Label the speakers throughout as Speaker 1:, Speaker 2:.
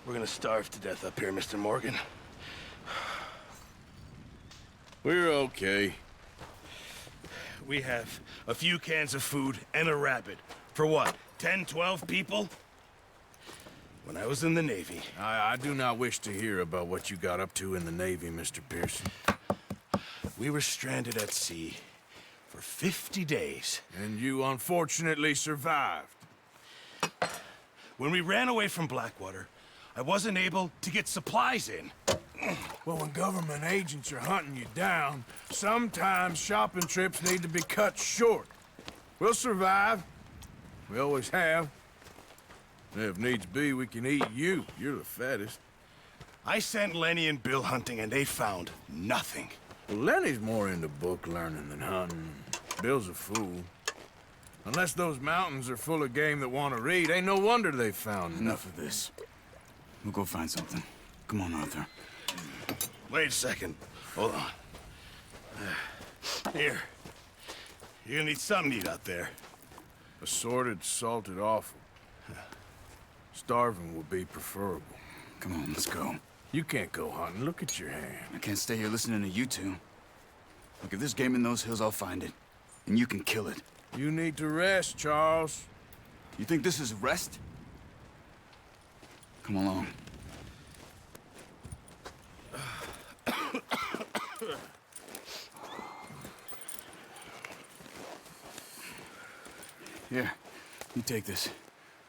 Speaker 1: We're gonna starve to death up here, Mr. Morgan. We're okay. We have a few cans of food and a rabbit. For what, 10, 12 people? When I was in the Navy...
Speaker 2: I do not wish to hear about what you got up to in the Navy, Mr. Pearson.
Speaker 1: We were stranded at sea for 50 days.
Speaker 2: And you unfortunately survived.
Speaker 1: When we ran away from Blackwater, I wasn't able to get supplies in.
Speaker 2: Well, when government agents are hunting you down, sometimes shopping trips need to be cut short. We'll survive. We always have. If needs be, we can eat you. You're the fattest.
Speaker 1: I sent Lenny and Bill hunting, and they found nothing.
Speaker 2: Well, Lenny's more into book learning than hunting. Bill's a fool. Unless those mountains are full of game that want to read, ain't no wonder they found
Speaker 3: Enough of this. We'll go find something. Come on, Arthur.
Speaker 1: Wait a second. Hold on. Here. You're gonna need something to eat out there.
Speaker 2: Assorted, salted offal. Starving will be preferable.
Speaker 3: Come on, let's go.
Speaker 2: You can't go hunting. Look at your hand.
Speaker 3: I can't stay here listening to you two. Look, if there's game in those hills, I'll find it. And you can kill it.
Speaker 2: You need to rest, Charles.
Speaker 3: You think this is rest? Come along. Here, you take this.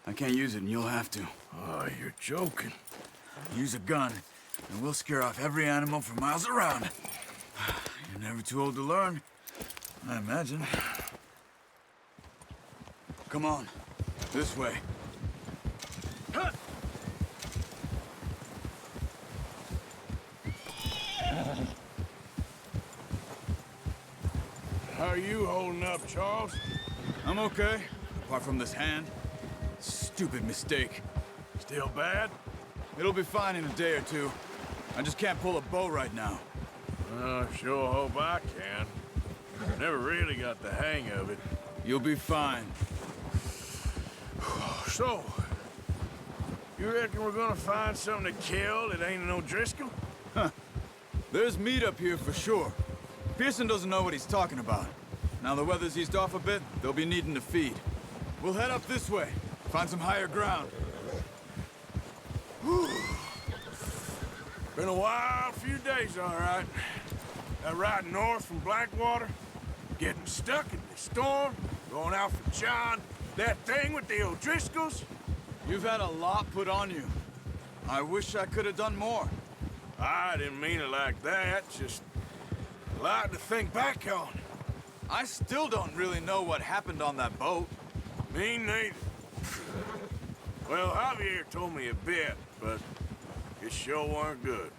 Speaker 3: I can't use it, and you'll have to.
Speaker 2: Oh, you're joking.
Speaker 3: Use a gun, and we'll scare off every animal for miles around. You're never too old to learn, I imagine. Come on, this way.
Speaker 2: How are you holding up, Charles?
Speaker 3: I'm okay, apart from this hand. Stupid mistake.
Speaker 2: Still bad?
Speaker 3: It'll be fine in a day or two. I just can't pull a bow right now.
Speaker 2: Sure hope I can. Never really got the hang of it.
Speaker 3: You'll be fine.
Speaker 2: So, you reckon we're gonna find something to kill that ain't no Driscoll?
Speaker 3: There's meat up here for sure. Pearson doesn't know what he's talking about. Now the weather's eased off a bit, they'll be needing to feed. We'll head up this way, find some higher ground.
Speaker 2: Been a wild few days, all right. That ride north from Blackwater, getting stuck in the storm, going out for John, that thing with the O'Driscolls.
Speaker 3: You've had a lot put on you. I wish I could have done more.
Speaker 2: I didn't mean it like that, just a lot to think back on.
Speaker 3: I still don't really know what happened on that boat.
Speaker 2: Me neither. Well, Javier told me a bit, but it sure weren't good.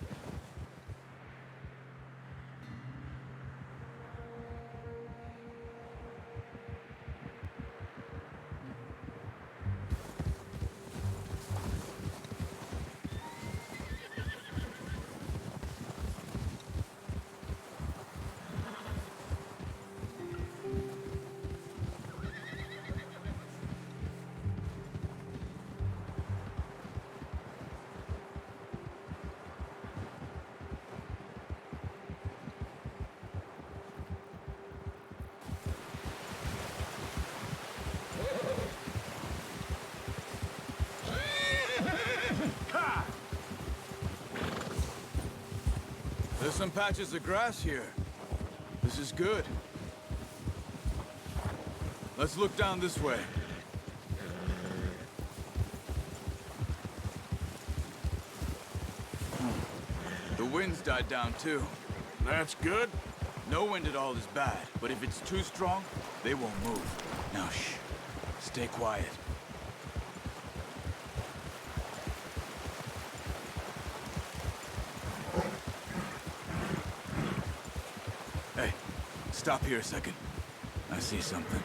Speaker 3: There's some patches of grass here. This is good. Let's look down this way. The wind's died down too.
Speaker 2: That's good.
Speaker 3: No wind at all is bad, but if it's too strong, they won't move. Now shh. Stay quiet. Hey, stop here a second. I see something.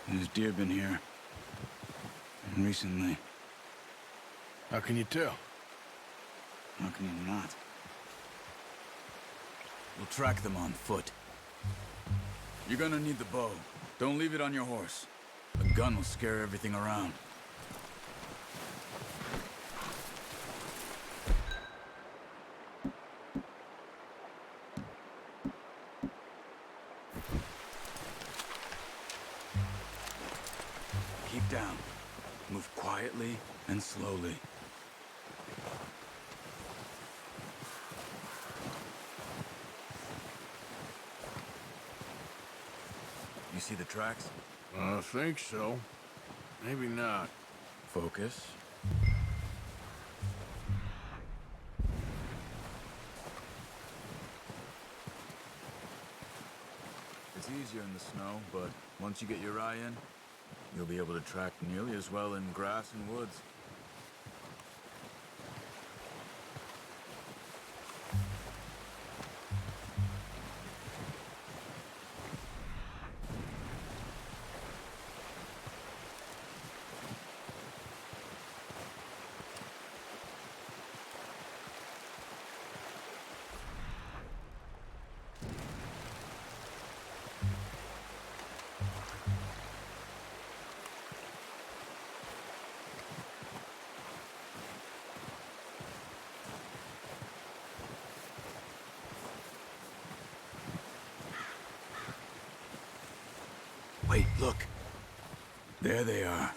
Speaker 3: There's deer been here. And recently.
Speaker 2: How can you tell?
Speaker 3: How can you not? We'll track them on foot. You're gonna need the bow. Don't leave it on your horse. A gun will scare everything around. Keep down. Move quietly and slowly. You see the tracks?
Speaker 2: I think so. Maybe not.
Speaker 3: Focus. It's easier in the snow, but once you get your eye in, you'll be able to track nearly as well in grass and woods. Wait, look. There they are.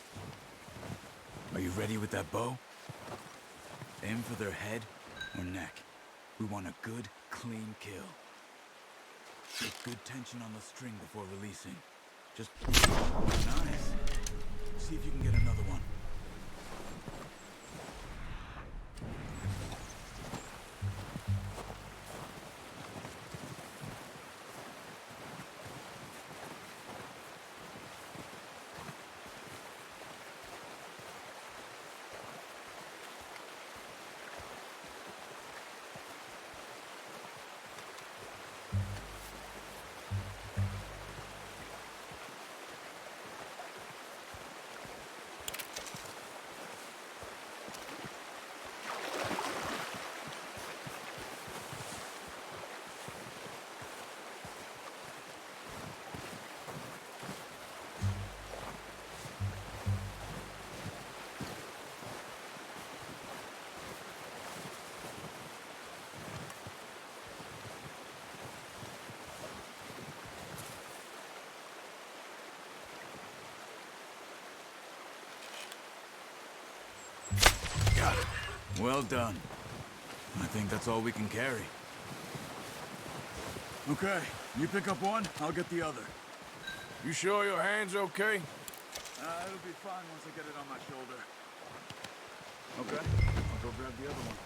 Speaker 3: Are you ready with that bow? Aim for their head or neck. We want a good, clean kill. Get good tension on the string before releasing. Just... Nice. See if you can get another one. Got it. Well done. I think that's all we can carry. Okay, you pick up one, I'll get the other.
Speaker 2: You sure your hand's okay?
Speaker 3: It'll be fine once I get it on my shoulder. Okay, I'll go grab the other one.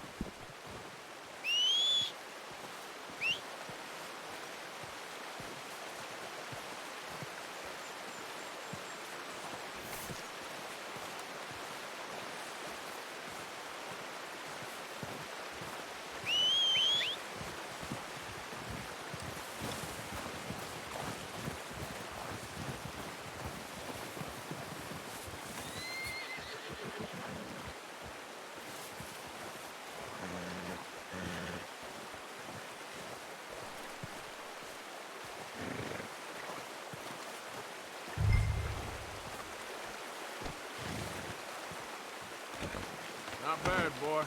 Speaker 2: Not bad, boy.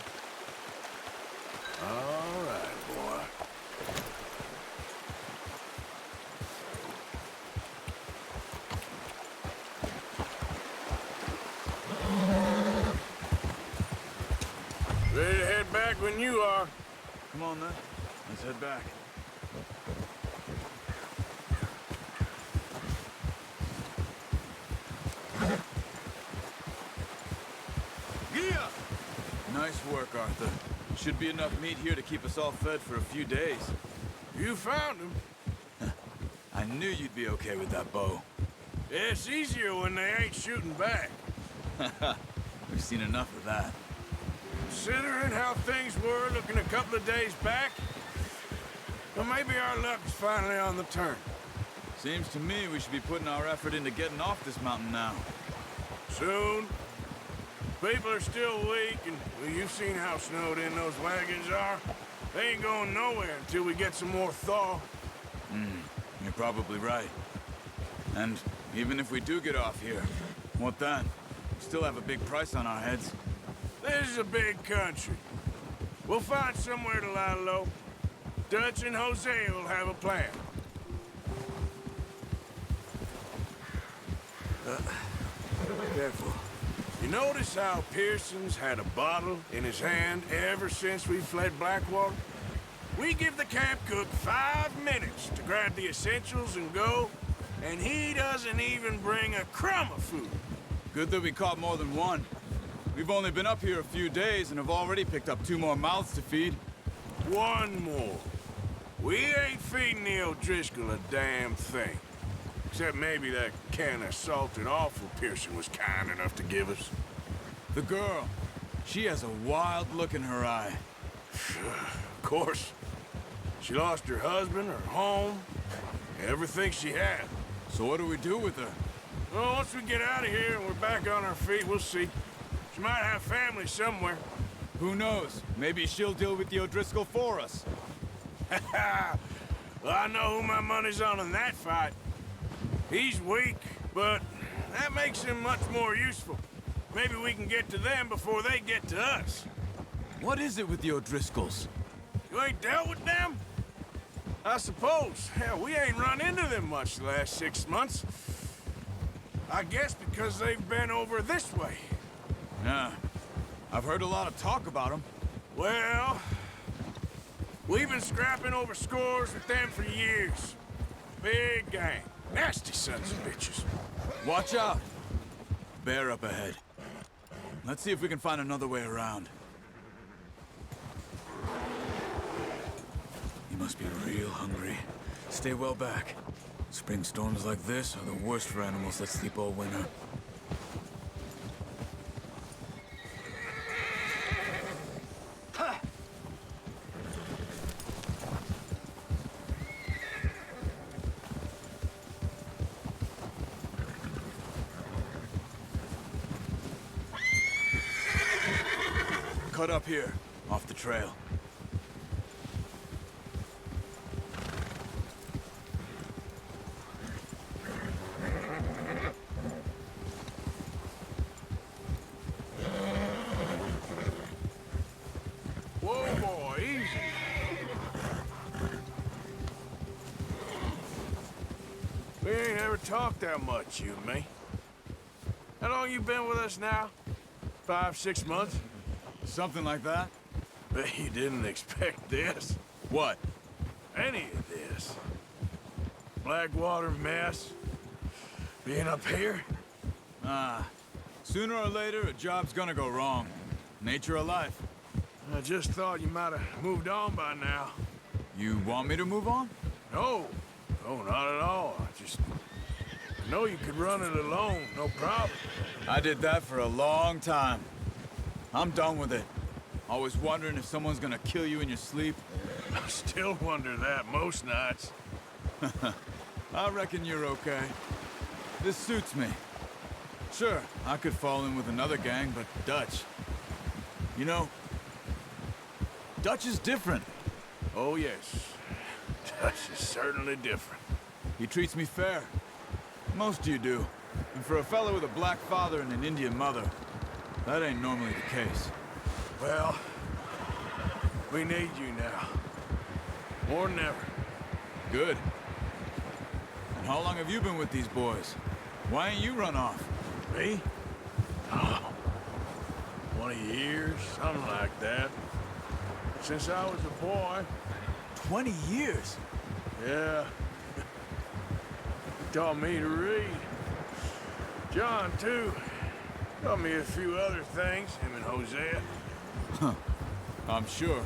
Speaker 2: All right, boy. Ready to head back when you are.
Speaker 3: Come on, then. Let's head back. Yeah! Nice work, Arthur. Should be enough meat here to keep us all fed for a few days.
Speaker 2: You found him.
Speaker 3: I knew you'd be okay with that bow.
Speaker 2: Yeah, it's easier when they ain't shooting back.
Speaker 3: We've seen enough of that.
Speaker 2: Considering how things were looking a couple of days back, well, maybe our luck is finally on the turn.
Speaker 3: Seems to me we should be putting our effort into getting off this mountain now.
Speaker 2: Soon. People are still weak, and well, you've seen how snowed in those wagons are. They ain't going nowhere until we get some more thaw.
Speaker 3: You're probably right. And even if we do get off here, what then? We still have a big price on our heads.
Speaker 2: This is a big country. We'll find somewhere to lie low. Dutch and Jose will have a plan. Careful. You notice how Pearson's had a bottle in his hand ever since we fled Blackwater? We give the camp cook 5 minutes to grab the essentials and go, and he doesn't even bring a crumb of food.
Speaker 3: Good that we caught more than one. We've only been up here a few days and have already picked up 2 more mouths to feed.
Speaker 2: 1 more. We ain't feeding the O'Driscoll a damn thing. Except maybe that can of salted offal Pearson was kind enough to give us.
Speaker 3: The girl, she has a wild look in her eye.
Speaker 2: Of course. She lost her husband, her home, everything she had.
Speaker 3: So what do we do with her?
Speaker 2: Well, once we get out of here and we're back on our feet, we'll see. She might have family somewhere.
Speaker 3: Who knows? Maybe she'll deal with the O'Driscoll for us.
Speaker 2: Well, I know who my money's on in that fight. He's weak, but that makes him much more useful. Maybe we can get to them before they get to us.
Speaker 3: What is it with the O'Driscolls?
Speaker 2: You ain't dealt with them? I suppose. Hell, we ain't run into them much the last 6 months. I guess because they've been over this way.
Speaker 3: Yeah, I've heard a lot of talk about them.
Speaker 2: Well, we've been scrapping over scores with them for years. Big gang. Nasty sons of bitches.
Speaker 3: Watch out! Bear up ahead. Let's see if we can find another way around. You must be real hungry. Stay well back. Spring storms like this are the worst for animals that sleep all winter. Cut up here, off the trail.
Speaker 2: Whoa, boy, easy. We ain't ever talked that much, you and me. How long you been with us now? 5, 6 months?
Speaker 3: Something like that?
Speaker 2: Bet you didn't expect this.
Speaker 3: What?
Speaker 2: Any of this. Blackwater mess. Being up here.
Speaker 3: Sooner or later, a job's gonna go wrong. Nature of life.
Speaker 2: I just thought you might have moved on by now.
Speaker 3: You want me to move on?
Speaker 2: No. No, not at all. I know you could run it alone, no problem.
Speaker 3: I did that for a long time. I'm done with it. Always wondering if someone's gonna kill you in your sleep.
Speaker 2: I still wonder that most nights.
Speaker 3: I reckon you're okay. This suits me. Sure, I could fall in with another gang, but Dutch. You know, Dutch is different.
Speaker 2: Oh, yes. Dutch is certainly different.
Speaker 3: He treats me fair. Most of you do. And for a fellow with a black father and an Indian mother, that ain't normally the case.
Speaker 2: Well, we need you now. More than ever.
Speaker 3: Good. And how long have you been with these boys? Why ain't you run off?
Speaker 2: Me? Oh, 20 years, something like that. Since I was a boy.
Speaker 3: 20 years?
Speaker 2: Yeah. He taught me to read. John, too. Taught me a few other things, him and Hosea.
Speaker 3: I'm sure.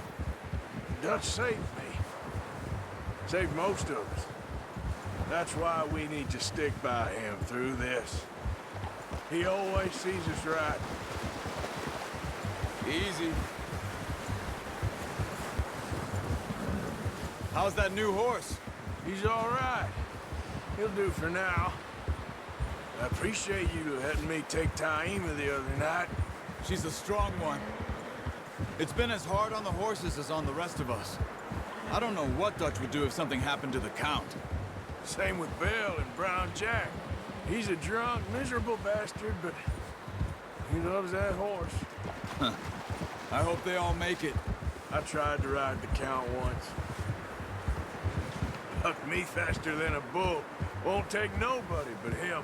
Speaker 2: Dutch saved me. Saved most of us. That's why we need to stick by him through this. He always sees us right.
Speaker 3: Easy. How's that new horse?
Speaker 2: He's all right. He'll do for now. I appreciate you letting me take Taima the other night.
Speaker 3: She's a strong one. It's been as hard on the horses as on the rest of us. I don't know what Dutch would do if something happened to the Count.
Speaker 2: Same with Bill and Brown Jack. He's a drunk, miserable bastard, but he loves that horse.
Speaker 3: I hope they all make it.
Speaker 2: I tried to ride the Count once. Bucked me faster than a bull. Won't take nobody but him.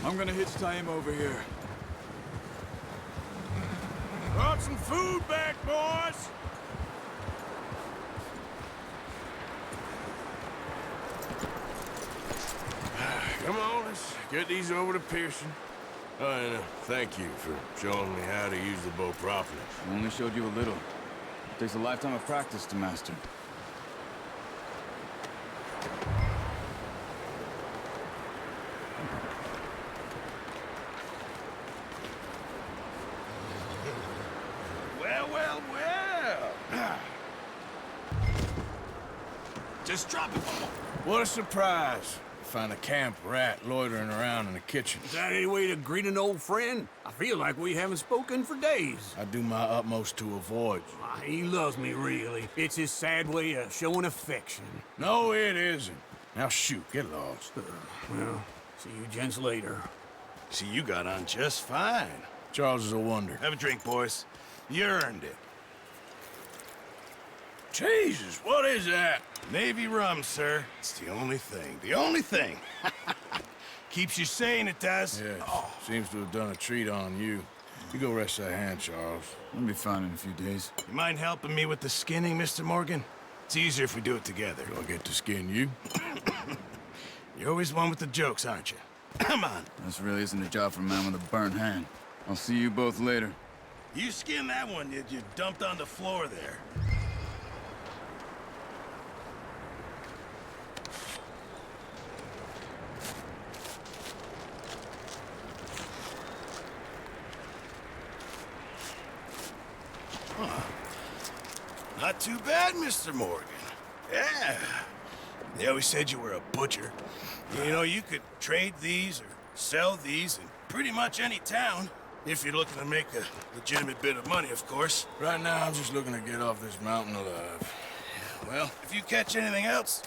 Speaker 3: I'm gonna hitch tie him over here.
Speaker 2: Brought some food back, boys! Come on, let's get these over to Pearson. Oh, and thank you for showing me how to use the bow properly.
Speaker 3: I only showed you a little. It takes a lifetime of practice to master.
Speaker 1: Well, well, well. Just drop it.
Speaker 2: What a surprise. Find a camp rat loitering around in the kitchen.
Speaker 4: Is that any way to greet an old friend? I feel like we haven't spoken for days.
Speaker 2: I do my utmost to avoid you.
Speaker 4: He loves me, really. It's his sad way of showing affection.
Speaker 2: No, it isn't. Now shoot, get lost.
Speaker 4: Well, see you gents later.
Speaker 1: See, you got on just fine.
Speaker 2: Charles is a wonder.
Speaker 1: Have a drink, boys. You earned it.
Speaker 2: Jesus, what is that?
Speaker 1: Navy rum, sir. It's the only thing. The only thing. Keeps you sane, it does.
Speaker 2: Yeah, seems to have done a treat on you. You go rest that hand, Charles.
Speaker 3: I'll be fine in a few days.
Speaker 1: You mind helping me with the skinning, Mr. Morgan? It's easier if we do it together.
Speaker 2: Do I get to skin you?
Speaker 1: You're always one with the jokes, aren't you? Come on.
Speaker 3: This really isn't a job for a man with a burnt hand. I'll see you both later.
Speaker 1: You skinned that one you dumped on the floor there. Not too bad, Mr. Morgan. Yeah. They always said you were a butcher. You know, you could trade these or sell these in pretty much any town. If you're looking to make a legitimate bit of money, of course.
Speaker 2: Right now, I'm just looking to get off this mountain alive.
Speaker 1: Well, if you catch anything else,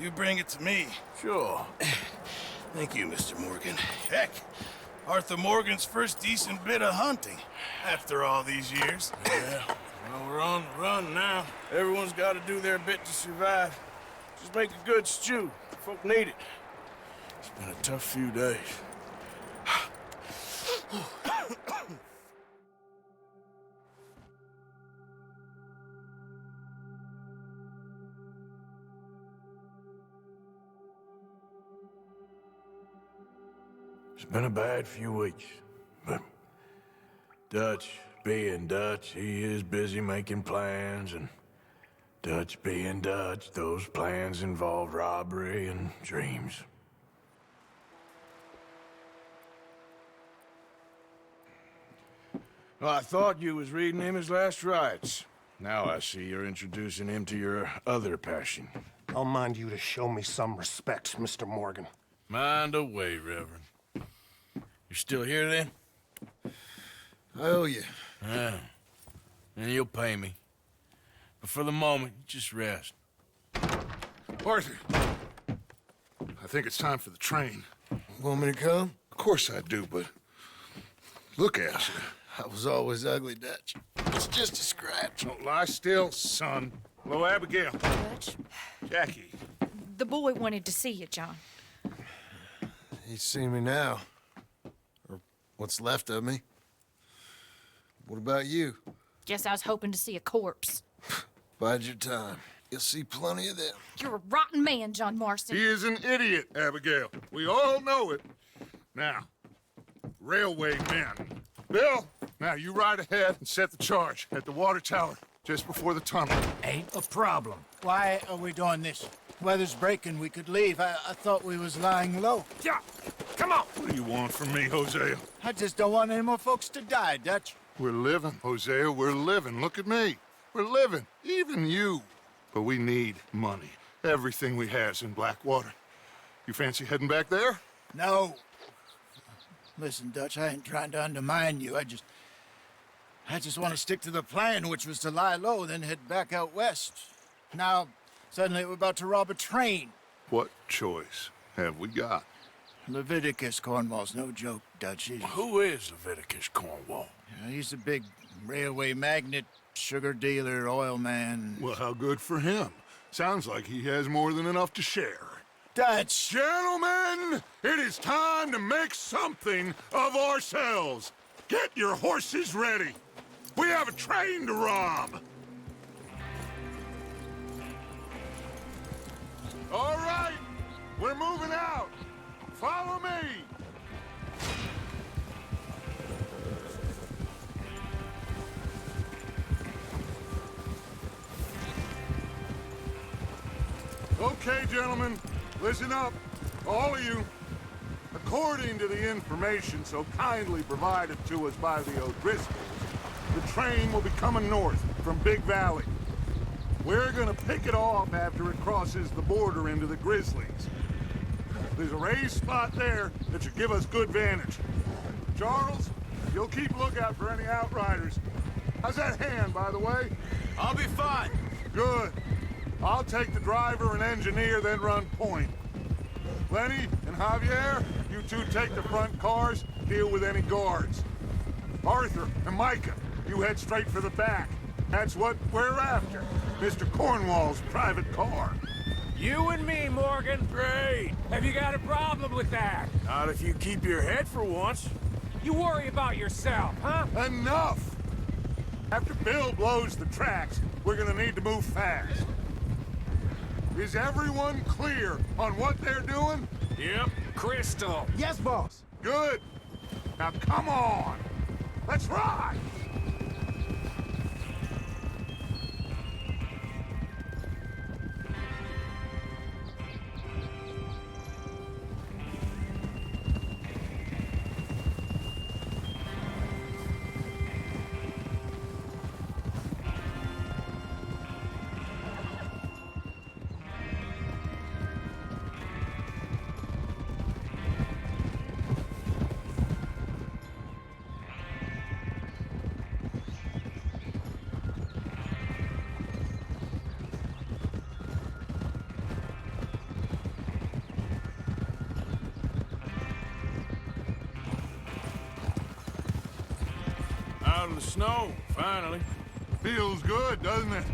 Speaker 1: you bring it to me.
Speaker 2: Sure.
Speaker 1: Thank you, Mr. Morgan. Heck, Arthur Morgan's first decent bit of hunting after all these years.
Speaker 2: Yeah. Well, we're on the run now. Everyone's got to do their bit to survive. Just make a good stew. Folk need it. It's been a tough few days. It's been a bad few weeks, but Dutch being Dutch, he is busy making plans, and Dutch being Dutch, those plans involve robbery and dreams. Well, I thought you was reading him his last rites. Now I see you're introducing him to your other passion.
Speaker 5: I'll mind you to show me some respect, Mr. Morgan.
Speaker 2: Mind away, Reverend. You still here, then?
Speaker 6: I owe you.
Speaker 2: Yeah. And you'll pay me. But for the moment, just rest.
Speaker 6: Arthur, I think it's time for the train.
Speaker 5: Want me to come?
Speaker 6: Of course I do, but look at you.
Speaker 5: I was always ugly, Dutch. It's just a scratch.
Speaker 6: Don't lie still, son. Hello, Abigail.
Speaker 7: Dutch,
Speaker 6: Jackie.
Speaker 7: the boy wanted to see you, John.
Speaker 5: He's seen me now. Or what's left of me. What about you?
Speaker 7: Guess I was hoping to see a corpse.
Speaker 5: Bide your time. You'll see plenty of them.
Speaker 7: You're a rotten man, John Marston.
Speaker 6: He is an idiot, Abigail. We all know it. Now, railway men. Bill, now you ride ahead and set the charge at the water tower just before the tunnel.
Speaker 8: Ain't a problem. Why are we doing this? Weather's breaking, we could leave. I thought we was lying low.
Speaker 6: Yeah, come on. What do you want from me, Hosea?
Speaker 8: I just don't want any more folks to die, Dutch.
Speaker 6: We're living, Hosea, we're living. Look at me. We're living. Even you. but we need money. Everything we has in Blackwater. You fancy heading back there?
Speaker 8: No. Listen, Dutch, I ain't trying to undermine you. I just want to stick to the plan, which was to lie low, then head back out west. Now, suddenly we're about to rob a train.
Speaker 6: What choice have we got?
Speaker 8: Leviticus Cornwall's no joke, Dutch.
Speaker 2: Who is Leviticus Cornwall?
Speaker 8: He's a big railway magnate, sugar dealer, oil man.
Speaker 6: Well, how good for him. Sounds like he has more than enough to share.
Speaker 8: Dutch!
Speaker 6: Gentlemen, it is time to make something of ourselves. Get your horses ready. We have a train to rob. All right, we're moving out. Follow me. Okay, gentlemen, listen up, all of you. According to the information so kindly provided to us by the O'Driscolls, the train will be coming north from Big Valley. We're gonna pick it off after it crosses the border into the Grizzlies. There's a raised spot there that should give us good vantage. Charles, you'll keep lookout for any outriders. How's that hand, by the way?
Speaker 2: I'll be fine.
Speaker 6: Good. I'll take the driver and engineer, then run point. Lenny and Javier, you two take the front cars, deal with any guards. Arthur and Micah, you head straight for the back. That's what we're after. Mr. Cornwall's private car.
Speaker 9: You and me, Morgan.
Speaker 2: Great.
Speaker 9: Have you got a problem with that?
Speaker 2: Not if you keep your head for once.
Speaker 9: You worry about yourself, huh?
Speaker 6: Enough! After Bill blows the tracks, we're gonna need to move fast. Is everyone clear on what they're doing?
Speaker 2: Yep.
Speaker 9: Crystal.
Speaker 8: Yes, boss.
Speaker 6: Good. Now come on. Let's ride.
Speaker 2: Out in the snow, finally.
Speaker 6: Feels good, doesn't it?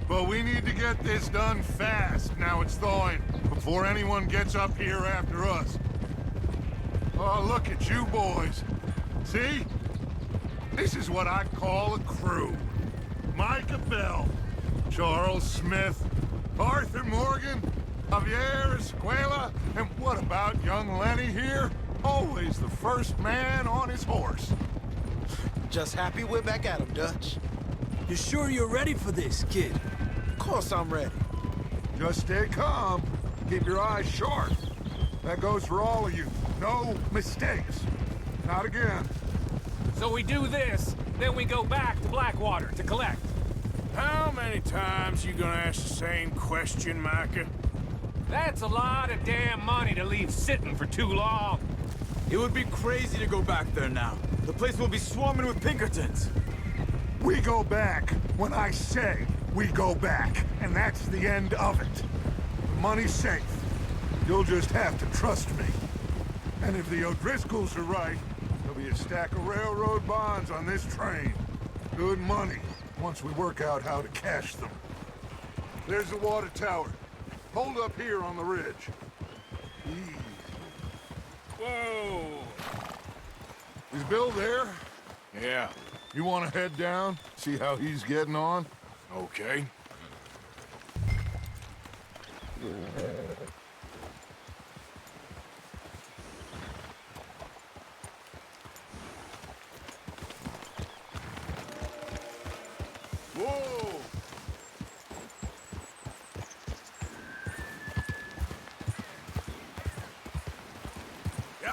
Speaker 6: But we need to get this done fast, now it's thawing, before anyone gets up here after us. Oh, look at you boys. See? This is what I call a crew. Micah Bell, Charles Smith, Arthur Morgan, Javier Escuela, and what about young Lenny here? Always the first man on his horse.
Speaker 10: Just happy we're back at him, Dutch.
Speaker 4: You sure you're ready for this, kid?
Speaker 10: Of course I'm ready.
Speaker 6: Just stay calm. Keep your eyes sharp. That goes for all of you. No mistakes. Not again.
Speaker 9: So we do this, then we go back to Blackwater to collect.
Speaker 2: How many times you gonna ask the same question, Micah?
Speaker 9: That's a lot of damn money to leave sitting for too long.
Speaker 3: It would be crazy to go back there now. The place will be swarming with Pinkertons.
Speaker 6: We go back when I say we go back, and that's the end of it. The money's safe. You'll just have to trust me. And if the O'Driscolls are right, there'll be a stack of railroad bonds on this train. Good money, once we work out how to cash them. There's the water tower. Hold up here on the ridge. Easy.
Speaker 2: Whoa.
Speaker 6: Is Bill there?
Speaker 2: Yeah.
Speaker 6: You want to head down, see how he's getting on?
Speaker 2: Okay.
Speaker 6: Whoa!
Speaker 2: Yeah.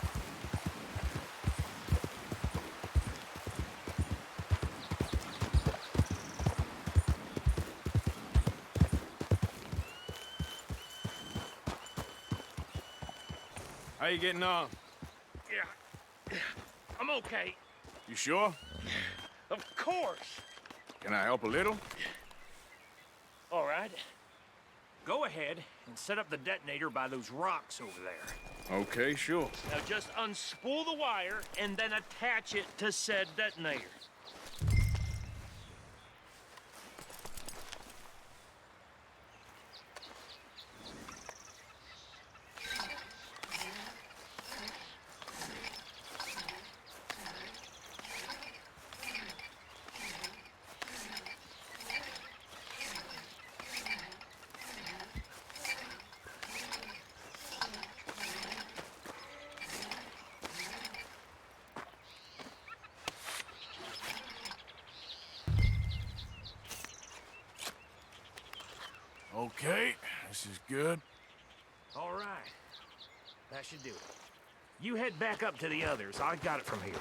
Speaker 2: How you getting on?
Speaker 9: Yeah. I'm okay.
Speaker 2: You sure?
Speaker 9: Of course.
Speaker 2: Can I help a little?
Speaker 9: All right. Go ahead and set up the detonator by those rocks over there.
Speaker 2: Okay, sure.
Speaker 9: Now just unspool the wire and then attach it to said detonator.
Speaker 2: Okay, this is good.
Speaker 9: All right. That should do it. You head back up to the others. I got it from here.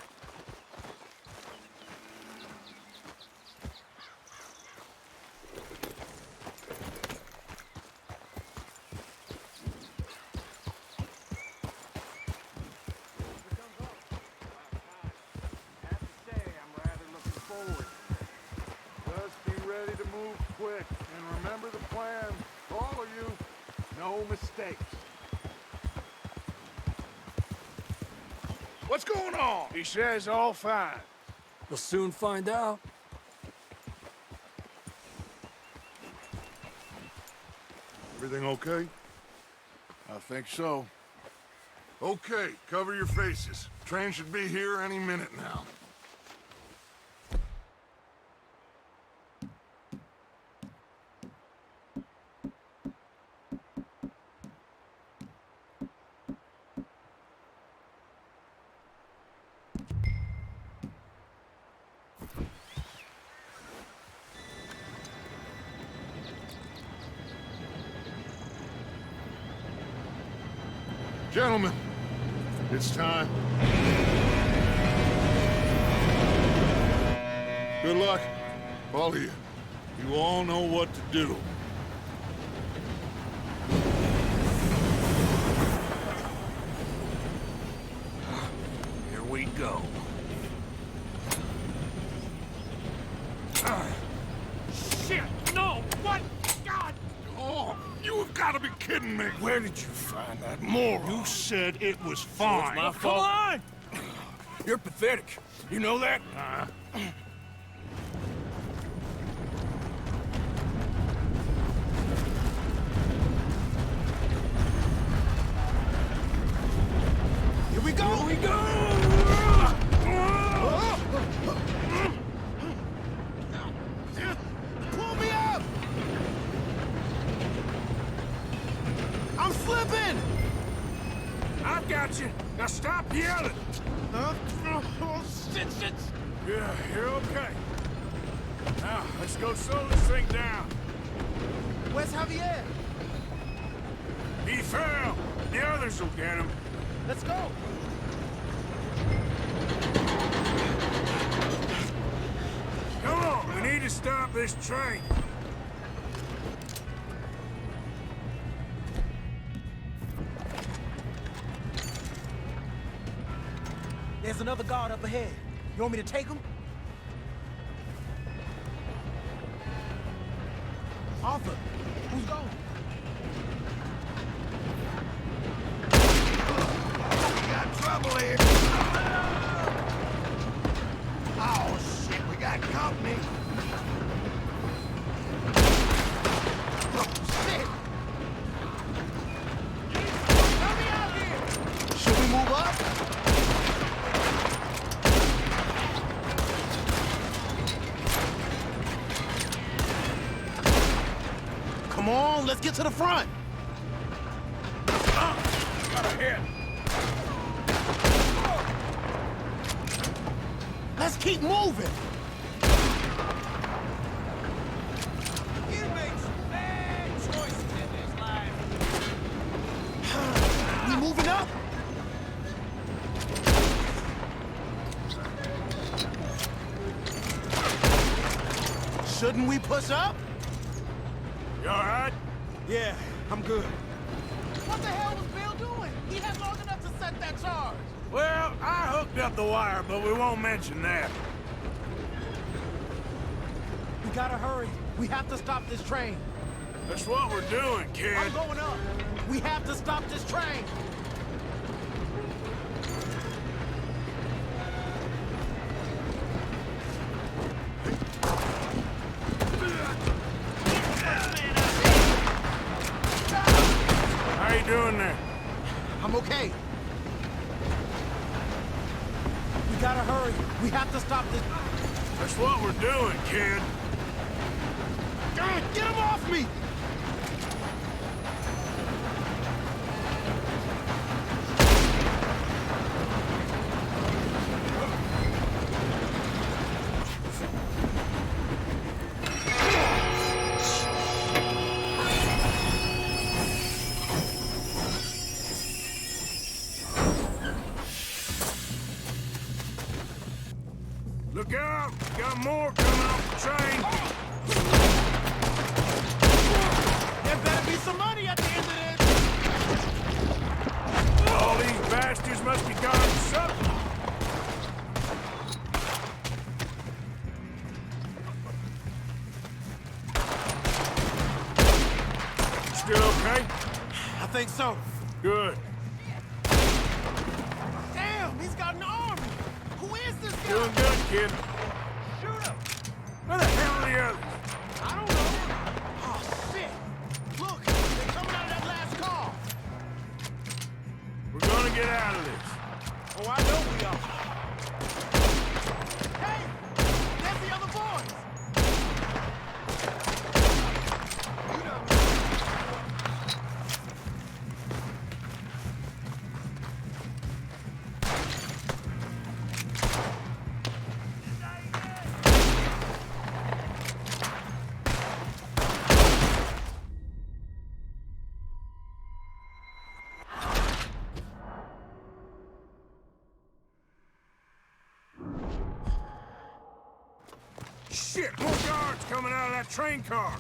Speaker 6: Just be ready to move quick, and remember the plan. All of you, no mistakes.
Speaker 2: What's going on? He says all fine.
Speaker 4: We'll soon find out.
Speaker 6: Everything okay?
Speaker 2: I think so.
Speaker 6: Okay, cover your faces. Train should be here any minute now. Gentlemen, it's time. Good luck, all of you. You all know what to do.
Speaker 9: Here we go. Shit! No! What? God!
Speaker 6: Oh, you have got to be kidding me.
Speaker 2: Where did you find that moron?
Speaker 6: You said it was fine.
Speaker 2: my fault.
Speaker 9: on!
Speaker 2: You're pathetic. You know that?
Speaker 10: Here we go!
Speaker 2: Here we go!
Speaker 10: Pull me up! I'm slipping!
Speaker 2: I've got you. Now stop yelling.
Speaker 10: Shit.
Speaker 2: Yeah, you're okay. Now, let's go slow this thing down.
Speaker 10: Where's Javier?
Speaker 2: He fell. The others will get him.
Speaker 10: Let's go.
Speaker 2: Come on, we need to stop this train.
Speaker 10: There's another guard up ahead. You want me to take him? Arthur, who's going?
Speaker 8: We got trouble here. Oh, shit, we got company. Oh, shit. Let me out here.
Speaker 10: Should we move up? Come on, let's get to the front.
Speaker 2: Got a hit.
Speaker 10: Let's keep moving.
Speaker 9: You made some bad choices in this life.
Speaker 10: We moving up? Shouldn't we push up?
Speaker 2: You all right?
Speaker 10: Yeah, I'm good.
Speaker 9: What
Speaker 10: What the hell was Bill doing? He had long enough to set that charge.
Speaker 2: Well, I hooked up the wire, but we won't mention that.
Speaker 10: We gotta hurry. We have to stop this train.
Speaker 2: That's what we're doing, kid.
Speaker 10: I'm going up. We have to stop this train.
Speaker 2: How you doing there?
Speaker 10: I'm okay. We gotta hurry. We have to stop this.
Speaker 2: That's what we're doing, kid.
Speaker 10: Get him off me!
Speaker 2: Look out! Got more coming off the train!
Speaker 10: There better be some money at the end of this!
Speaker 2: All these bastards must be guarding something! Still okay?
Speaker 10: I think so.
Speaker 2: Good.
Speaker 10: Damn, he's got an army! Who is this guy?
Speaker 2: Doing good, kid.
Speaker 10: Shoot him!
Speaker 2: Where the hell are the others?
Speaker 10: I don't know. Oh, shit! Look, they're coming out of that last car!
Speaker 2: We're gonna get out of this.
Speaker 10: Oh, I know we are. Hey! There's the other boys! You know.
Speaker 2: Shit, more guards coming out of that train car.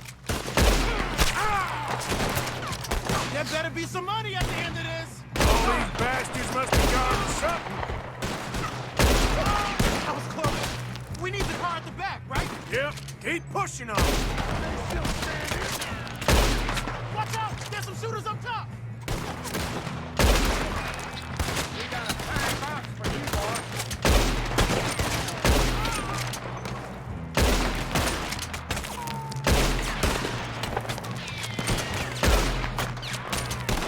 Speaker 10: There better be some money at the end of this!
Speaker 2: All these bastards must be guarding something.
Speaker 10: That was close. We need the car at the back, right?
Speaker 2: Yep, keep pushing on.
Speaker 10: Watch out! There's some shooters up top!
Speaker 9: We got a fine box for you, boy.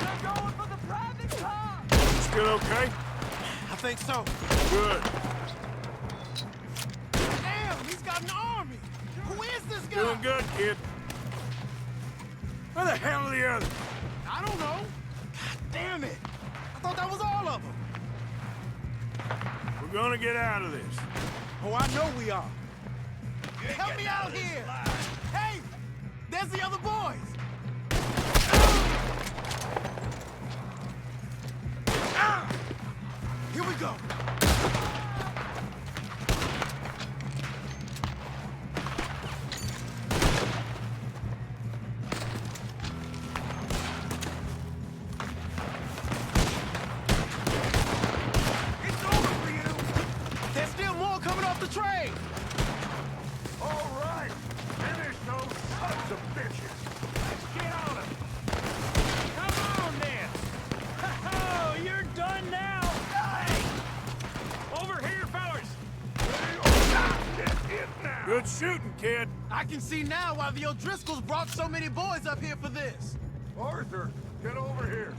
Speaker 10: They're going for the private car!
Speaker 2: Still okay?
Speaker 10: I think so.
Speaker 2: Good.
Speaker 10: Damn, he's got an army! Who is this guy?
Speaker 2: Doing good, kid. Where the hell are the others?
Speaker 10: I don't know. God damn it! I thought that was all of them.
Speaker 2: We're gonna get out of this.
Speaker 10: Oh, I know we are. Help me out here! Hey! There's the other boys! Here we go! It's over for you! There's still more coming off the train!
Speaker 6: All right, finish those sons of bitches.
Speaker 9: Let's get on him. Come on, then. Oh, you're done now. Hey! Over here, fellas.
Speaker 2: Good shooting, kid.
Speaker 10: I can see now why the O'Driscolls brought so many boys up here for this.
Speaker 6: Arthur, get over here.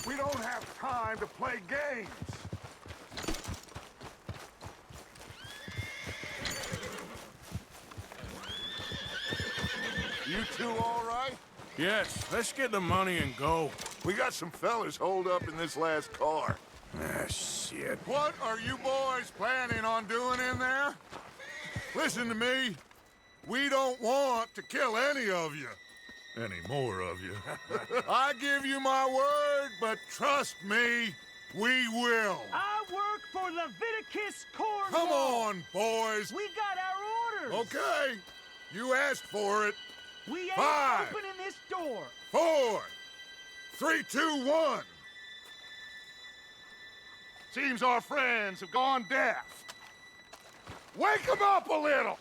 Speaker 6: We don't have time to play games. You two all right?
Speaker 2: Yes, let's get the money and go.
Speaker 6: We got some fellas holed up in this last car.
Speaker 2: Ah, shit.
Speaker 6: What are you boys planning on doing in there? Listen to me. We don't want to kill any of you. Any more of you. I give you my word, but trust me, We will.
Speaker 9: I work for Leviticus Corps.
Speaker 6: Come on, boys.
Speaker 9: We got our orders.
Speaker 6: Okay. You asked for it.
Speaker 9: We ain't
Speaker 6: 5,
Speaker 9: opening this door.
Speaker 6: 4, 3, 2, 1. Seems our friends have gone deaf. Wake them up a little.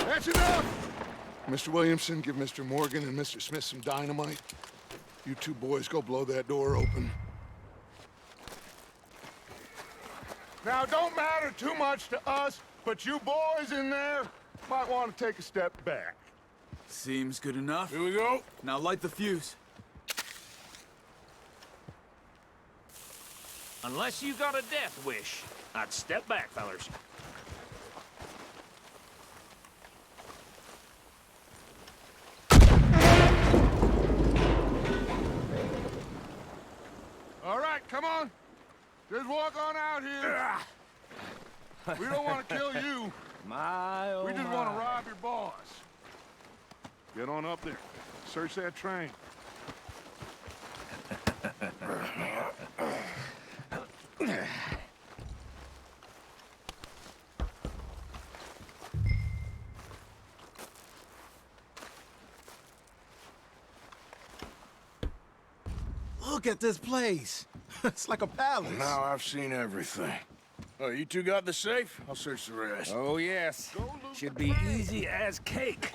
Speaker 6: That's enough! Mr. Williamson, give Mr. Morgan and Mr. Smith some dynamite. You two boys go blow that door open. Now, don't matter too much to us, but you boys in there might want to take a step back.
Speaker 3: Seems good enough.
Speaker 2: Here we go.
Speaker 3: Now light the fuse.
Speaker 9: Unless you got a death wish, I'd step back, fellers.
Speaker 6: All right, come on. Just walk on out here. We don't want to kill you.
Speaker 9: My, oh
Speaker 6: We just
Speaker 9: my.
Speaker 6: want to rob your boss. Get on up there. Search that train.
Speaker 10: Look at this place. It's like a palace.
Speaker 2: Now I've seen everything. Oh, you two got the safe? I'll search the rest.
Speaker 11: Oh, yes. Should be easy as cake.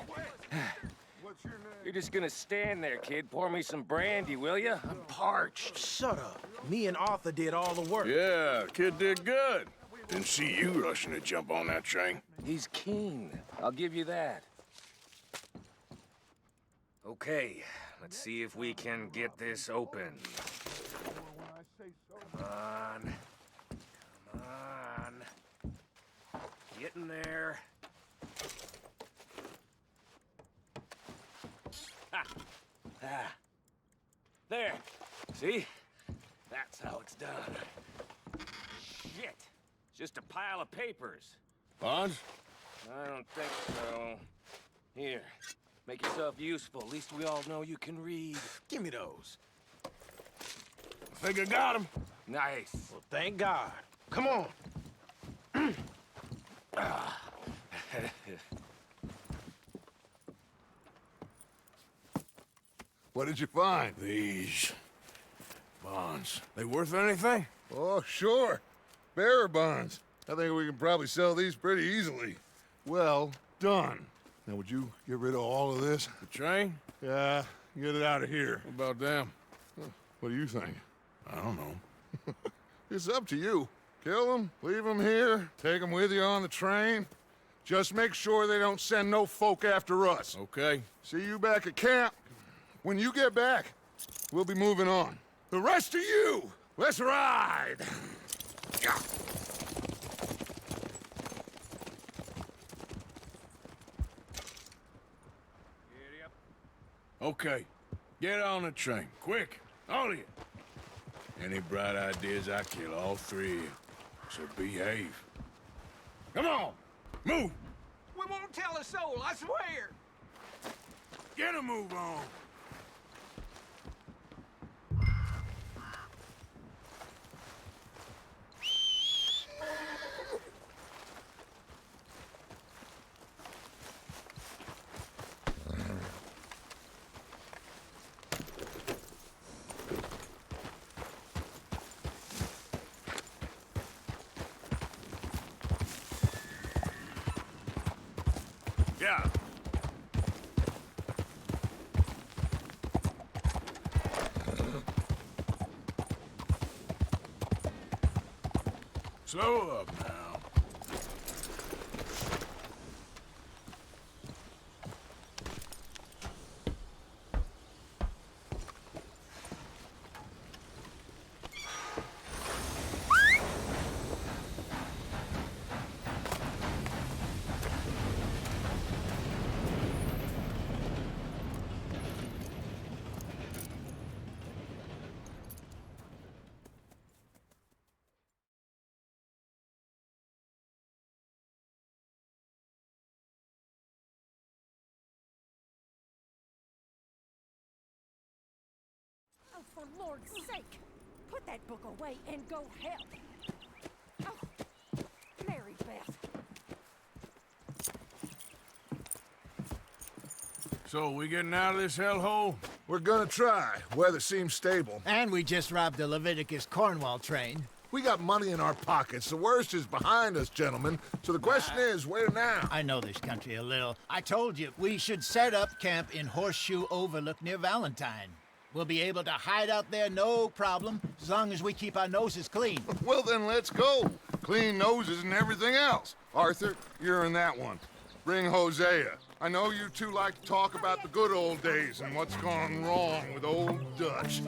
Speaker 6: What's your name?
Speaker 11: You're just gonna stand there, kid. Pour me some brandy, will you? I'm parched.
Speaker 10: Shut up. Me and Arthur did all the work.
Speaker 2: Yeah, kid did good. Didn't see you rushing to jump on that train.
Speaker 11: He's keen. I'll give you that. Okay, let's see if we can get this open. Come on. Come on. Get in there. Ha! Ah. There. See? That's how it's done. Shit. It's just a pile of papers.
Speaker 2: Bonds?
Speaker 11: I don't think so. Here. Make yourself useful. At least we all know you can read.
Speaker 10: Give me those.
Speaker 2: I think I got him.
Speaker 11: Nice.
Speaker 10: Well, thank God. Come on.
Speaker 6: What did you find?
Speaker 2: These bonds. They worth anything?
Speaker 6: Oh, sure. Bearer bonds. I think we can probably sell these pretty easily. Well done. Now, would you get rid of all of this?
Speaker 2: The train?
Speaker 6: Yeah, get it out of here.
Speaker 2: What about them?
Speaker 6: What do you think?
Speaker 2: I don't know.
Speaker 6: It's up to you. Kill them, leave them here, take them with you on the train. Just make sure they don't send no folk after us.
Speaker 2: Okay.
Speaker 6: See you back at camp. When you get back, we'll be moving on. The rest of you, let's ride!
Speaker 2: Okay. Get on the train. Quick. All of you. Any bright ideas, I kill all three of you. So behave. Come on. Move.
Speaker 10: We won't tell a soul, I swear.
Speaker 2: Get a move on. Yeah. Slow up now.
Speaker 12: Lord's sake! Put that book away and go help! Oh, Mary Beth.
Speaker 2: So, we getting out of this hellhole?
Speaker 6: We're gonna try. Weather seems stable.
Speaker 8: And we just robbed the Leviticus Cornwall train.
Speaker 6: We got money in our pockets. The worst is behind us, gentlemen. So the question is, where now?
Speaker 8: I know this country a little. I told you, we should set up camp in Horseshoe Overlook near Valentine. We'll be able to hide out there no problem, as long as we keep our noses clean.
Speaker 6: Well, then let's go. Clean noses and everything else. Arthur, you're in that one. Bring Hosea. I know you two like to talk about the good old days and what's gone wrong with old Dutch.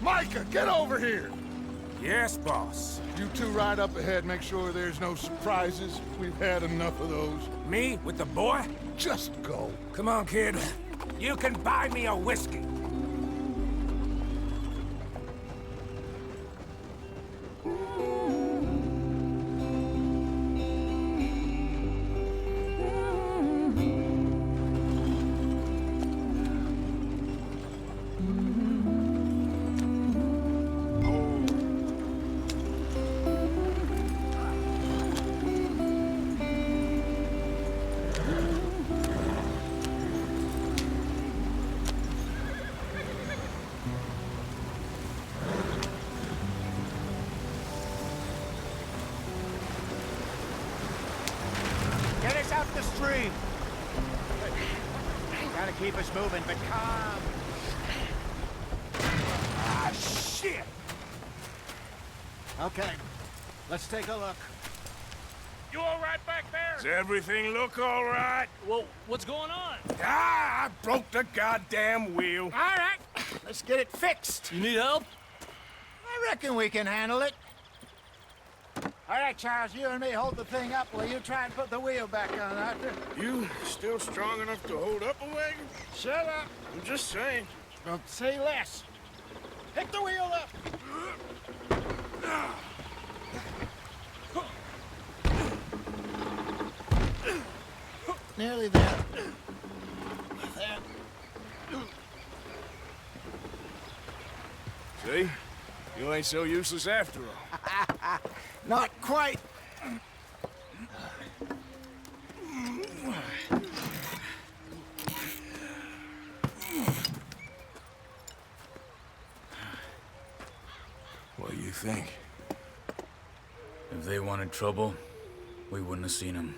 Speaker 6: Micah, get over here!
Speaker 9: Yes, boss.
Speaker 6: You two ride up ahead, make sure there's no surprises. We've had enough of those.
Speaker 9: Me with the boy?
Speaker 6: Just go.
Speaker 9: Come on, kid. You can buy me a whiskey.
Speaker 8: Get us out the stream. Gotta keep us moving, but calm.
Speaker 9: Ah, shit!
Speaker 8: Okay, let's take a look.
Speaker 9: You all right back there?
Speaker 2: Does everything look all right?
Speaker 11: Well, what's going on?
Speaker 2: Ah, I broke the goddamn wheel.
Speaker 8: All right, let's get it fixed.
Speaker 11: You need help?
Speaker 8: I reckon we can handle it. All right, Charles, you and me hold the thing up while you try and put the wheel back on, Arthur.
Speaker 2: You still strong enough to hold up a wagon?
Speaker 8: Shut up.
Speaker 2: I'm just saying.
Speaker 8: Don't say less. Pick the wheel up. Nearly there. There.
Speaker 2: See? You ain't so useless after all.
Speaker 8: Not quite.
Speaker 2: What do you think?
Speaker 3: If they wanted trouble, we wouldn't have seen them.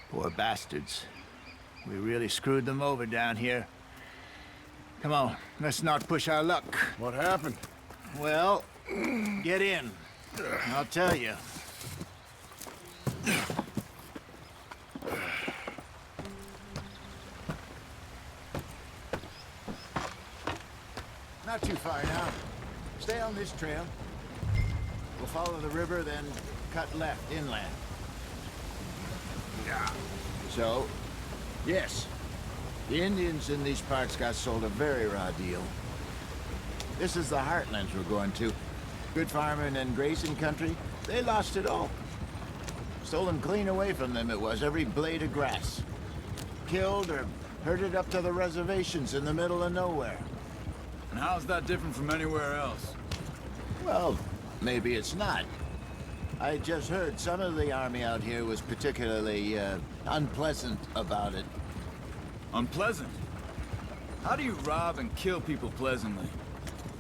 Speaker 8: Poor bastards. We really screwed them over down here. Come on, let's not push our luck.
Speaker 2: What happened?
Speaker 8: Well, get in. I'll tell you. Not too far now. Stay on this trail. We'll follow the river, then cut left inland.
Speaker 2: Yeah.
Speaker 8: So, yes, the Indians in these parts got sold a very raw deal. This is the heartlands we're going to. Good farming and grazing country, they lost it all. Stolen clean away from them it was, every blade of grass. Killed or herded up to the reservations in the middle of nowhere.
Speaker 3: And how's that different from anywhere else?
Speaker 8: Well, maybe it's not. I just heard some of the army out here was particularly unpleasant about it.
Speaker 3: Unpleasant? How do you rob and kill people pleasantly?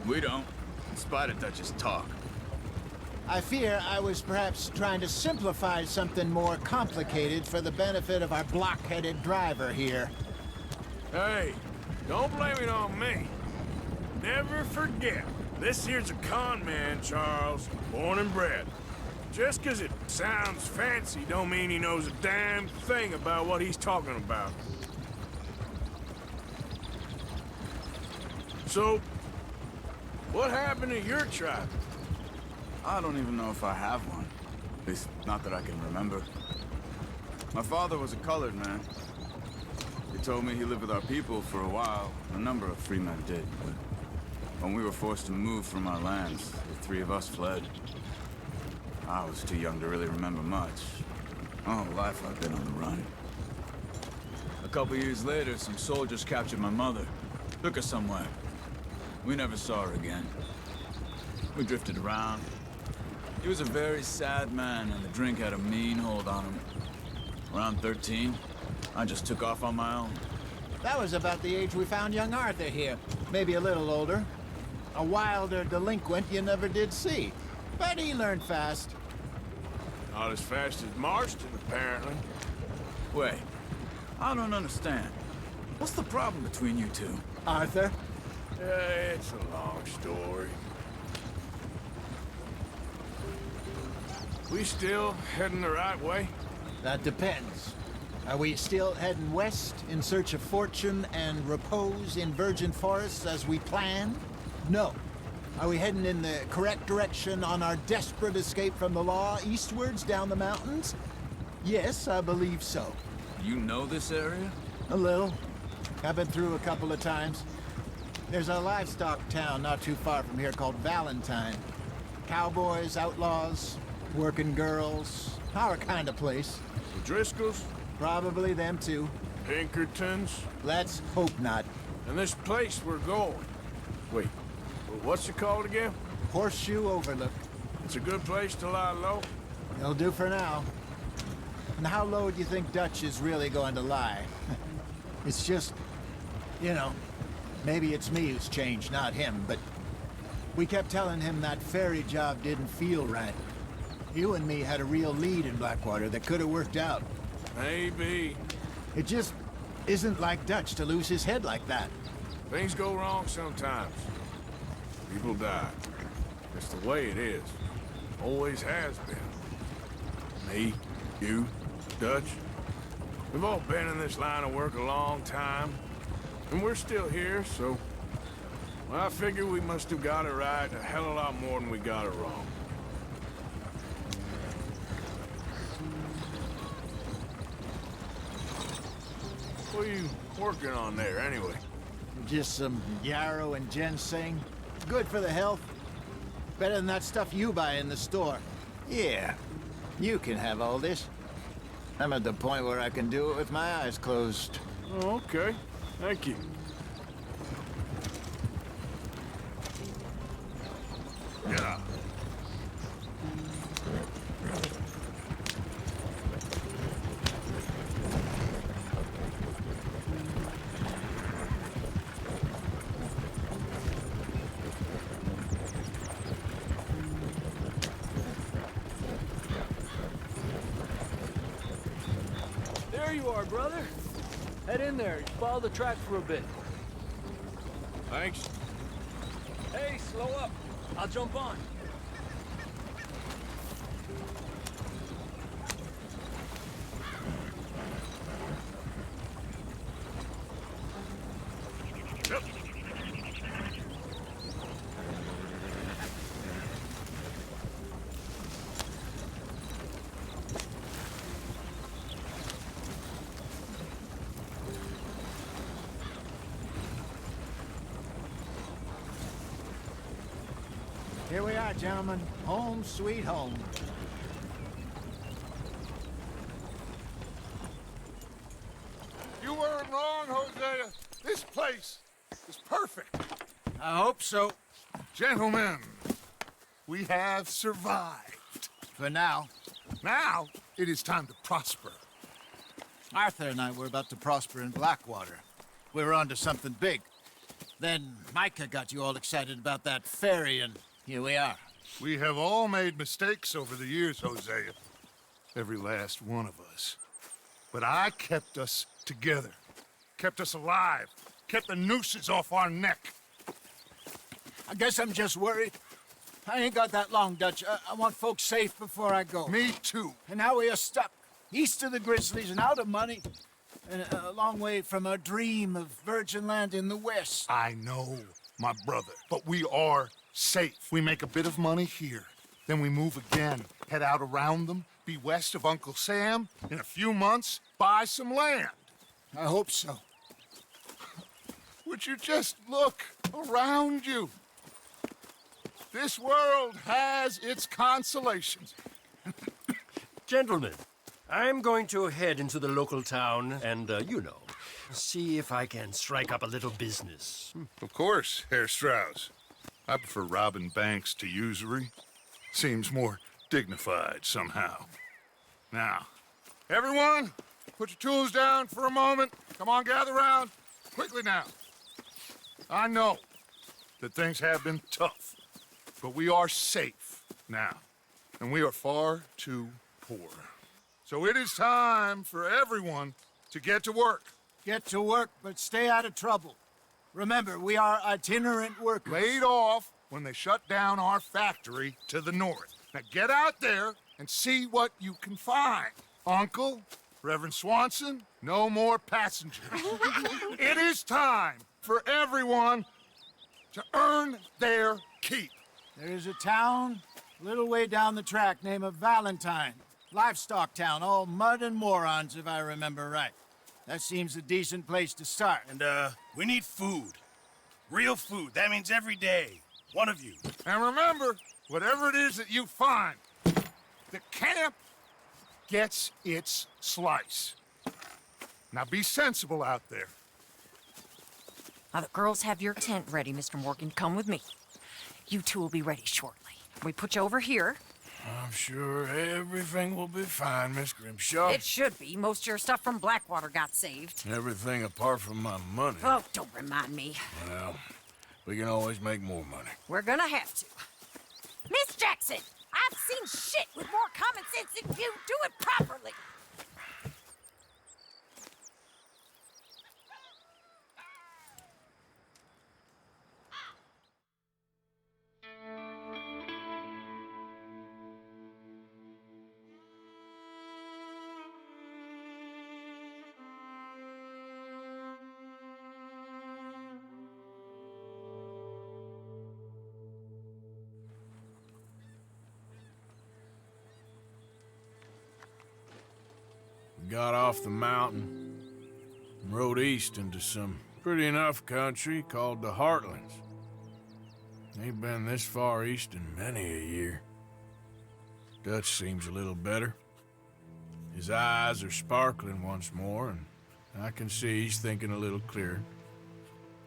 Speaker 3: We don't, in spite of Dutch's talk.
Speaker 8: I fear I was perhaps trying to simplify something more complicated for the benefit of our block-headed driver here.
Speaker 2: Hey, don't blame it on me. Never forget, this here's a con man, Charles, born and bred. Just 'cause it sounds fancy don't mean he knows a damn thing about what he's talking about. So, what happened to your tribe?
Speaker 3: I don't even know if I have one. At least, not that I can remember. My father was a colored man. He told me he lived with our people for a while. A number of free men did, but when we were forced to move from our lands, the three of us fled. I was too young to really remember much. My whole life I've been on the run. A couple years later, some soldiers captured my mother. Took her somewhere. We never saw her again. We drifted around. He was a very sad man, and the drink had a mean hold on him. Around 13, I just took off on my own.
Speaker 8: That was about the age we found young Arthur here. Maybe a little older. A wilder delinquent you never did see. But he learned fast.
Speaker 2: Not as fast as Marston, apparently.
Speaker 3: Wait, I don't understand. What's the problem between you two?
Speaker 8: Arthur?
Speaker 2: It's a long story. We still heading the right way?
Speaker 8: That depends. Are we still heading west in search of fortune and repose in virgin forests as we planned? No. Are we heading in the correct direction on our desperate escape from the law eastwards down the mountains? Yes, I believe so.
Speaker 3: You know this area?
Speaker 8: A little. I've been through a couple of times. There's a livestock town not too far from here called Valentine. Cowboys, outlaws, working girls, our kind of place.
Speaker 2: The Driscolls?
Speaker 8: Probably them too.
Speaker 2: Pinkertons?
Speaker 8: Let's hope not.
Speaker 2: And this place we're going. Wait, what's it called again?
Speaker 8: Horseshoe Overlook.
Speaker 2: It's a good place to lie low?
Speaker 8: It'll do for now. And how low do you think Dutch is really going to lie? It's just, you know, maybe it's me who's changed, not him, but we kept telling him that ferry job didn't feel right. You and me had a real lead in Blackwater that could have worked out.
Speaker 2: Maybe.
Speaker 8: It just isn't like Dutch to lose his head like that.
Speaker 2: Things go wrong sometimes. People die. It's the way it is. Always has been. Me, you, Dutch. We've all been in this line of work a long time. And we're still here, so... Well, I figure we must have got it right a hell of a lot more than we got it wrong. What are you working on there, anyway?
Speaker 8: Just some yarrow and ginseng. Good for the health. Better than that stuff you buy in the store. Yeah, you can have all this. I'm at the point where I can do it with my eyes closed.
Speaker 2: Oh, okay. Thank you. Yeah.
Speaker 9: There you are, brother. Head in there. Follow the track for a bit.
Speaker 2: Thanks.
Speaker 9: Hey, slow up. I'll jump on.
Speaker 8: Here we are, gentlemen. Home sweet home.
Speaker 6: You weren't wrong, Hosea. This place is perfect.
Speaker 8: I hope so.
Speaker 6: Gentlemen, we have survived.
Speaker 8: For now.
Speaker 6: Now, it is time to prosper.
Speaker 8: Arthur and I were about to prosper in Blackwater. We were onto something big. Then Micah got you all excited about that ferry, and here we are.
Speaker 6: We have all made mistakes over the years, Hosea. Every last one of us. But I kept us together. Kept us alive. Kept the nooses off our neck.
Speaker 8: I guess I'm just worried. I ain't got that long, Dutch. I want folks safe before I go.
Speaker 6: Me too.
Speaker 8: And now we are stuck. East of the Grizzlies and out of money. And a long way from our dream of virgin land in the west.
Speaker 6: I know, my brother. But we are safe. We make a bit of money here. Then we move again. Head out around them. Be west of Uncle Sam. In a few months, buy some land.
Speaker 8: I hope so.
Speaker 6: Would you just look around you? This world has its consolations.
Speaker 9: Gentlemen, I'm going to head into the local town and, see if I can strike up a little business.
Speaker 6: Of course, Herr Strauss. I prefer robbing banks to usury. Seems more dignified somehow. Now, everyone, put your tools down for a moment. Come on, gather round. Quickly now. I know that things have been tough, but we are safe now, and we are far too poor. So it is time for everyone to get to work.
Speaker 8: Get to work, but stay out of trouble. Remember, we are itinerant workers.
Speaker 6: Laid off when they shut down our factory to the north. Now get out there and see what you can find. Uncle, Reverend Swanson, no more passengers. It is time for everyone to earn their keep.
Speaker 8: There is a town a little way down the track named Valentine. Livestock town, all mud and morons, if I remember right. That seems a decent place to start.
Speaker 1: And, we need food. Real food. That means every day. One of you.
Speaker 6: And remember, whatever it is that you find, the camp gets its slice. Now be sensible out there.
Speaker 12: Now, the girls have your tent ready, Mr. Morgan. Come with me. You two will be ready shortly. We put you over here.
Speaker 2: I'm sure everything will be fine, Miss Grimshaw.
Speaker 12: It should be. Most of your stuff from Blackwater got saved.
Speaker 2: Everything apart from my money.
Speaker 12: Oh, don't remind me.
Speaker 2: Well, we can always make more money.
Speaker 12: We're gonna have to. Miss Jackson, I've seen shit with more common sense than you. Do it properly.
Speaker 2: Got off the mountain and rode east into some pretty enough country called the Heartlands. Ain't been this far east in many a year. Dutch seems a little better. His eyes are sparkling once more, and I can see he's thinking a little clearer.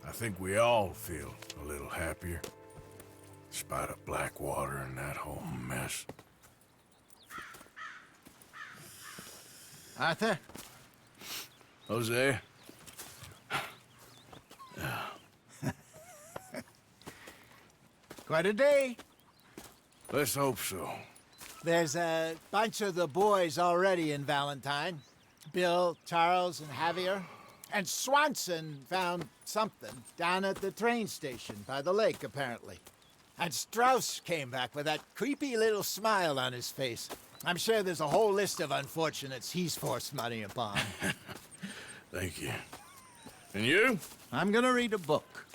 Speaker 2: I think we all feel a little happier, in spite of Blackwater and that whole mess.
Speaker 8: Arthur?
Speaker 2: Jose?
Speaker 8: Quite a day.
Speaker 2: Let's hope so.
Speaker 8: There's a bunch of the boys already in Valentine. Bill, Charles, and Javier. And Swanson found something down at the train station by the lake, apparently. And Strauss came back with that creepy little smile on his face. I'm sure there's a whole list of unfortunates he's forced money upon.
Speaker 2: Thank you. And you?
Speaker 8: I'm gonna read a book.